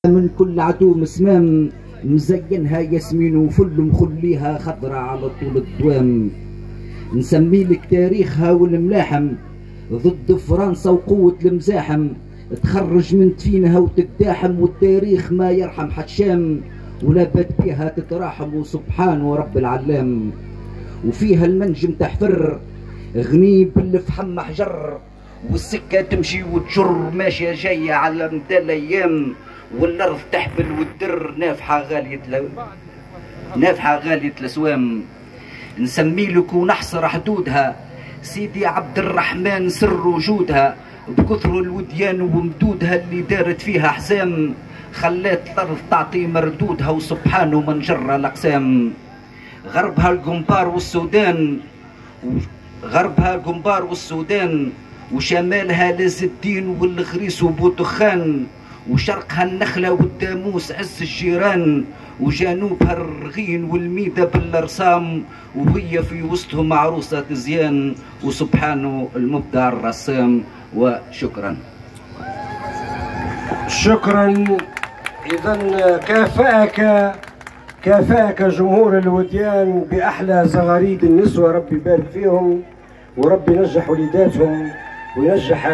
من كل عدو مسمام مزينها ياسمين وفل مخليها خضرة على طول الدوام. نسمي لك تاريخها والملاحم ضد فرنسا وقوة المزاحم، تخرج من تفينها وتتداحم والتاريخ ما يرحم حشام، ولا بات بيها تتراحم وسبحان ورب العلام. وفيها المنجم تحفر غني بالفحم حجر، والسكة تمشي وتجر ماشية جاية على مدى الأيام، والأرض تحبل والدر نافحة غالية الأسوام. نسمي لك ونحصر حدودها سيدي عبد الرحمن سر وجودها، بكثر الوديان ومدودها اللي دارت فيها حسام، خلات الأرض تعطي مردودها وسبحانه من جر الأقسام. غربها القنبار والسودان وشمالها لاز الدين والغريس وبودخان، وشرقها النخلة والداموس عز الجيران، وجنوبها الرغين والميدة بالرسام، وهي في وسطهم عروسة زيان وسبحانه المبدع الرسام. وشكرا. شكرا. إذا كافأك جمهور الوديان بأحلى زغاريد النسوة، ربي يبارك فيهم وربي ينجح وليداتهم وينجح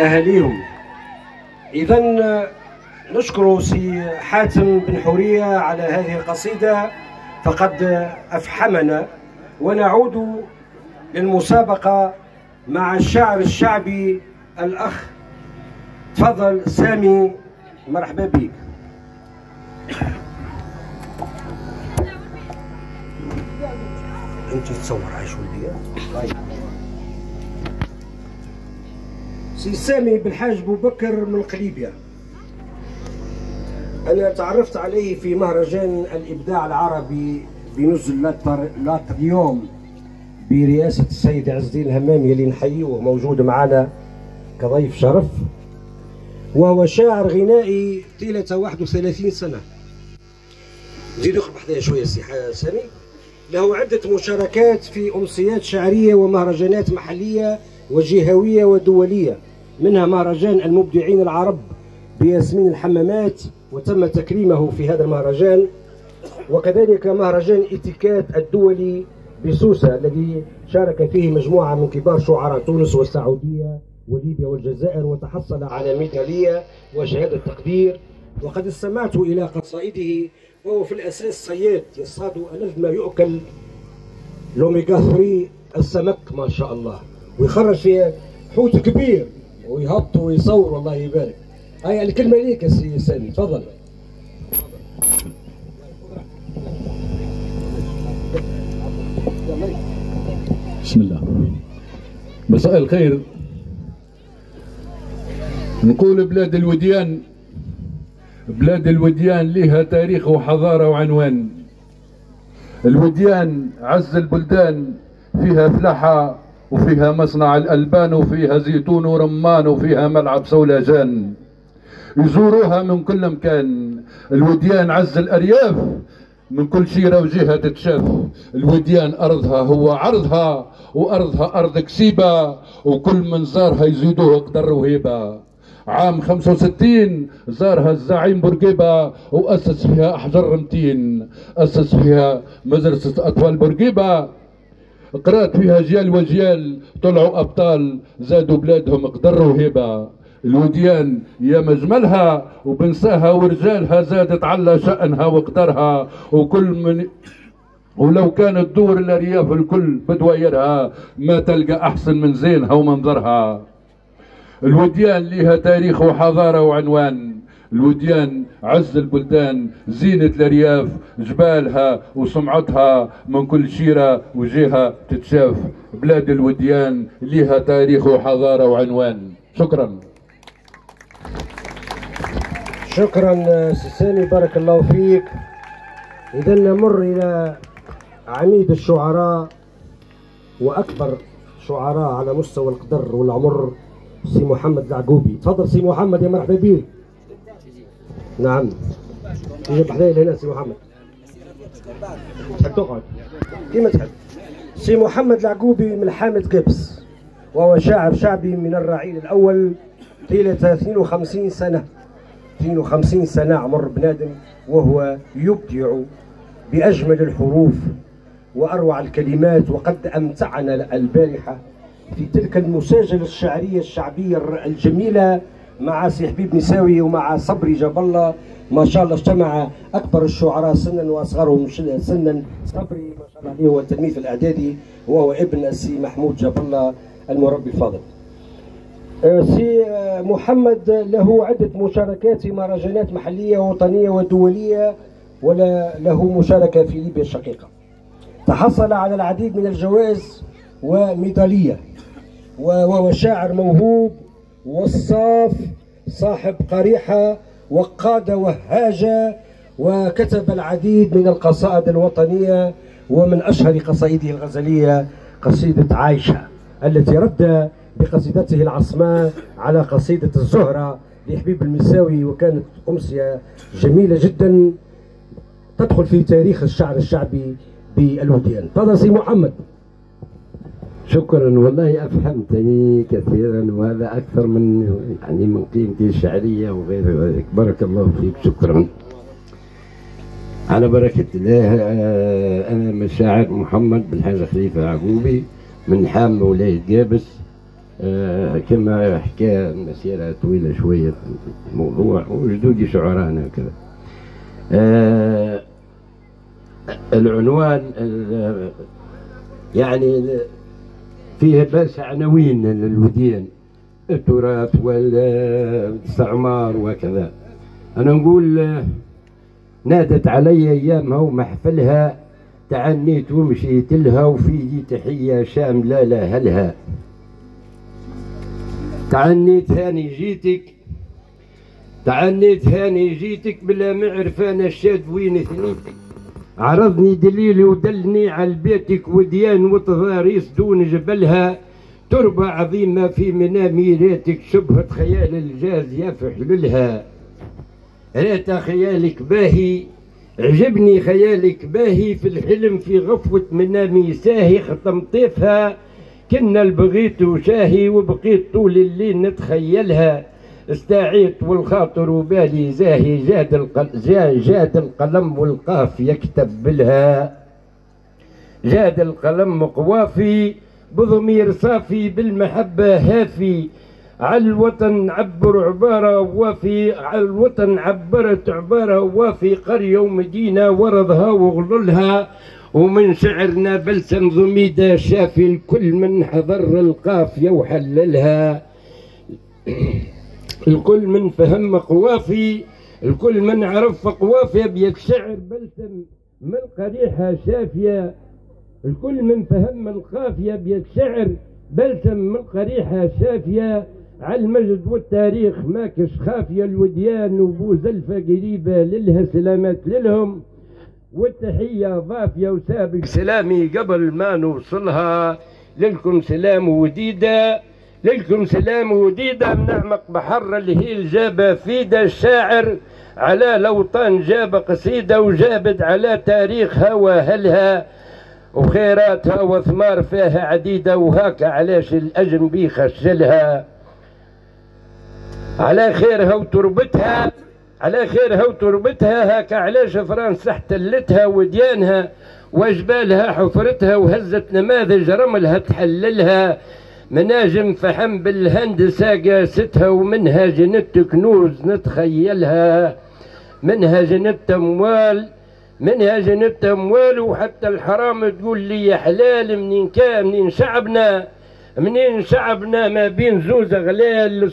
أهاليهم. إذا نشكر سي حاتم بن حورية على هذه القصيدة فقد أفحمنا، ونعود للمسابقة مع الشاعر الشعبي الأخ. تفضل سامي، مرحبا بك. انت تصور عايش ولدي. طيب سي سامي بالحاج بو بكر من قليبية، انا تعرفت عليه في مهرجان الابداع العربي بنزل لاتريوم برئاسة السيد عز الدين الهمامي اللي نحييه موجود معنا كضيف شرف، وهو شاعر غنائي طيلة 31 سنة. زيد اقرب حدايا شوية سي سامي. له عدة مشاركات في أمسيات شعرية ومهرجانات محلية وجهوية ودولية، منها مهرجان المبدعين العرب بياسمين الحمامات وتم تكريمه في هذا المهرجان، وكذلك مهرجان إتيكات الدولي بسوسة الذي شارك فيه مجموعة من كبار شعراء تونس والسعودية وليبيا والجزائر، وتحصل على ميدالية وشهادة تقدير. وقد استمعت إلى قصائده، وهو في الأساس صياد يصطاد ألذ ما يؤكل الأوميغا 3 السمك ما شاء الله، ويخرج فيه حوت كبير ويهبط ويصور. والله يبارك. هاي الكلمة ليك يا سي سامي، تفضل. بسم الله. مساء الخير. نقول بلاد الوديان لها تاريخ وحضارة وعنوان. الوديان عز البلدان، فيها فلاحة وفيها مصنع الألبان وفيها زيتون ورمان وفيها ملعب سولاجان، يزوروها من كل مكان. الوديان عز الأرياف، من كل شيرة وجهة تتشاف. الوديان أرضها هو عرضها، وأرضها أرض كسيبة، وكل من زارها يزيدوه قدر وهيبة. عام 65 زارها الزعيم بورقيبة وأسس فيها أحجار متين، أسس فيها مدرسة أطفال بورقيبة، قرات فيها جيال وجيال طلعوا أبطال زادوا بلادهم قدر وهيبة. الوديان يا مجملها وبنساها ورجالها زادت على شأنها وقدرها، ولو كانت دور الأرياف الكل بدويرها ما تلقى أحسن من زينها ومنظرها. الوديان لها تاريخ وحضارة وعنوان. الوديان عز البلدان، زينة الأرياف، جبالها وسمعتها من كل شيرة وجهة تتشاف. بلاد الوديان لها تاريخ وحضارة وعنوان. شكرا. شكرا سي سامي، بارك الله فيك. إذا نمر إلى عميد الشعراء وأكبر شعراء على مستوى القدر والعمر، سي محمد العقوبي. تفضل سي محمد، يا مرحبا بك. نعم، تجي بحذايا لهنا سي محمد. تحب تقعد كيما تحب. سي محمد العقوبي من حامد كبس، وهو شاعر شعبي من الرعيل الأول طيلة 52 سنة، 52 سنة عمر بنادم وهو يبدع بأجمل الحروف وأروع الكلمات، وقد أمتعنا البارحة في تلك المساجلة الشعرية الشعبية الجميلة مع سي حبيب نساوي ومع صبري جاب الله. ما شاء الله اجتمع أكبر الشعراء سنا وأصغرهم سنا. صبري ما شاء الله عليه هو تلميذ في الإعدادي وهو ابن السي محمود جاب الله المربي الفاضل. سي محمد له عدة مشاركات في مهرجانات محلية ووطنية ودولية، ولا له مشاركة في ليبيا الشقيقة. تحصل على العديد من الجوائز وميدالية، وهو شاعر موهوب وصاف صاحب قريحة وقادة وهاجة، وكتب العديد من القصائد الوطنية، ومن أشهر قصائده الغزلية قصيدة عايشة التي رد بقصيدته العصماء على قصيدة الزهرة لحبيب المساوي، وكانت أمسية جميلة جدا تدخل في تاريخ الشعر الشعبي بالوديان. تفضل سي محمد. شكرا، والله أفهمتني كثيرا، وهذا أكثر من قيمتي الشعرية وغير ذلك. بارك الله فيك، شكرا. على بركة الله. أنا مشاعر محمد بن حاج خليفة يعقوبي من حام ولاية قابس. كما حكى مسيرة طويلة شوية في الموضوع، وجدودي شعراء هكذا. العنوان يعني فيه بس عناوين للوديان، التراث والاستعمار وكذا. أنا نقول نادت علي أيامها ومحفلها، تعنيت ومشيت لها، وفي دي تحية شاملة لأهلها. تعنيت هاني جيتك بلا معرفة أنا الشاد وين ثنيتك. عرضني دليلي ودلني على بيتك، وديان وتضاريس دون جبلها، تربة عظيمة في منامي ريتك، شبهة خيال الجاز يفحللها. ريت خيالك باهي، عجبني خيالك باهي، في الحلم في غفوة منامي ساهي، ختم طيفها كنا البغيت وشاهي، وبقيت طول الليل نتخيلها. استعيت والخاطر وبالي زاهي، جاد القلم والقاف يكتب بلها. جاد القلم قوافي بضمير صافي، بالمحبة هافي، على الوطن عبر عبارة وافي، على الوطن عبرت عبارة وافي، قرية ومدينة ورضها وغللها، ومن شعرنا بلسم ضميدة شافي، الكل من حضر القاف يوحللها. الكل من فهم قوافي، الكل من عرف قوافي، أبيت شعر بلسم من قريحة شافية. الكل من فهم القافية، أبيت شعر بلسم من قريحة شافية، على المجد والتاريخ ماكش خافية. الوديان وبوزلفة قريبة للها، سلامات للهم والتحية ضافية، وسابق سلامي قبل ما نوصلها. لكم سلام وديدة، لكم سلام وديدة، من أعمق بحر الهيل جاب فيدة. الشاعر على الأوطان جاب قصيدة، وجابد على تاريخها وأهلها، وخيراتها وثمار فيها عديدة، وهاكا علاش الأجنبي خشلها. على خيرها وتربتها، على خيرها وتربتها، هاكا علاش فرنسا احتلتها، وديانها وجبالها حفرتها، وهزت نماذج رملها تحللها. مناجم فحم بالهندسة قاستها، ومنها جنت كنوز نتخيلها. منها جنت أموال، منها جنت أموال، وحتى الحرام تقول لي يا حلال. منين كان منين شعبنا، منين شعبنا ما بين زوز غلال.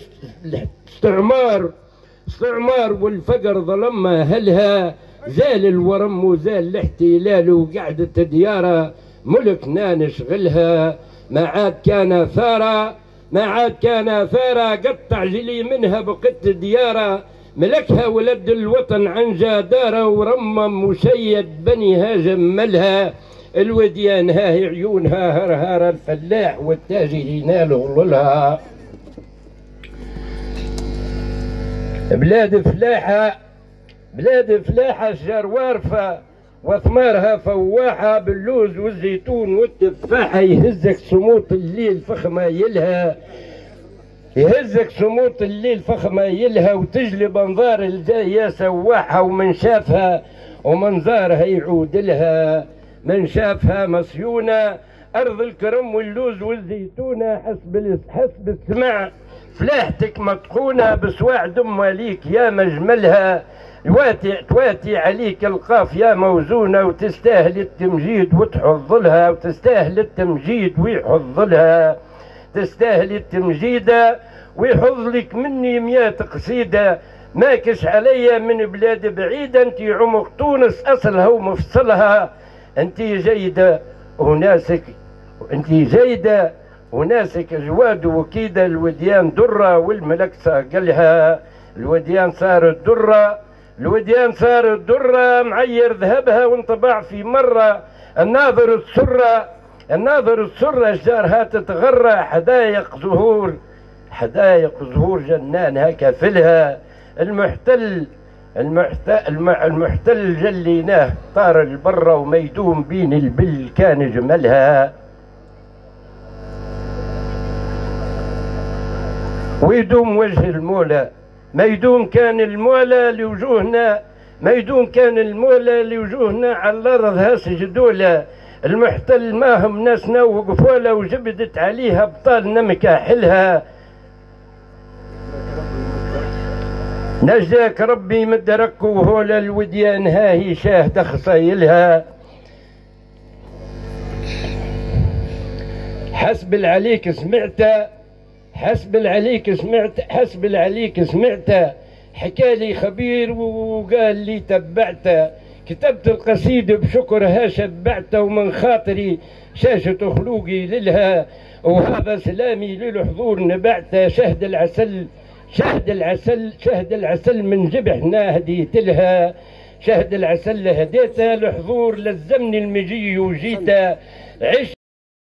استعمار والفقر ظلم أهلها، زال الورم وزال الاحتلال، وقعدت ديارة ملكنا نشغلها. ما عاد كان ثارة، ما عاد كان ثارة، قطع جلي منها بقت ديارة. ملكها ولد الوطن عن جدارة، ورمم مشيد بنيها جملها. الوديان هاهي عيونها هرهار، الفلاح والتاجر ينال غللها. بلاد فلاحة، بلاد فلاحة، الشجر وارفة وثمارها فواحة، باللوز والزيتون والتفاحة، يهزك صموت الليل فخمة يلها. يهزك صموت الليل فخمة يلها وتجلب انظار الجاية سواحها ومن شافها ومنظارها يعود لها. من شافها مصيونة أرض الكرم واللوز والزيتونة حسب السمع فلاحتك مطحونة بسواع دمواليك يا مجملها. تواتي عليك القاف يا موزونة وتستاهل التمجيد وتحظ لها وتستاهل التمجيد ويحظ لها. تستاهل التمجيد ويحظ لك مني 100 قصيدة. ماكش عليا من بلاد بعيدة انت عمق تونس أصلها ومفصلها. انت جيدة وناسك جواد وكيدة. الوديان درة والملك ساقلها. الوديان صارت درة معير ذهبها وانطبع في مرة. الناظر السرة اشجارها تتغرى. حدايق زهور جنان هكا فلها. المحتل جليناه طار البرة وميدوم بين البل كان جملها. ويدوم وجه المولى ميدوم كان المولى لوجوهنا على الارض ها سجدوله. المحتل ما هم ناسنا وقفوله وجبدت عليها ابطالنا مكاحلها. نجاك ربي مدرك وهولا الوديان هاهي شاهد خصايلها. حسب العليك سمعت حكالي خبير وقال لي تبعته. كتبت القصيدة بشكرها شبعته ومن خاطري شاشة خلوقي للها. وهذا سلامي للحضور نبعته. شهد العسل من جبحنا هديت لها. شهد العسل هديته الحضور لزمني المجي وجيته. عشت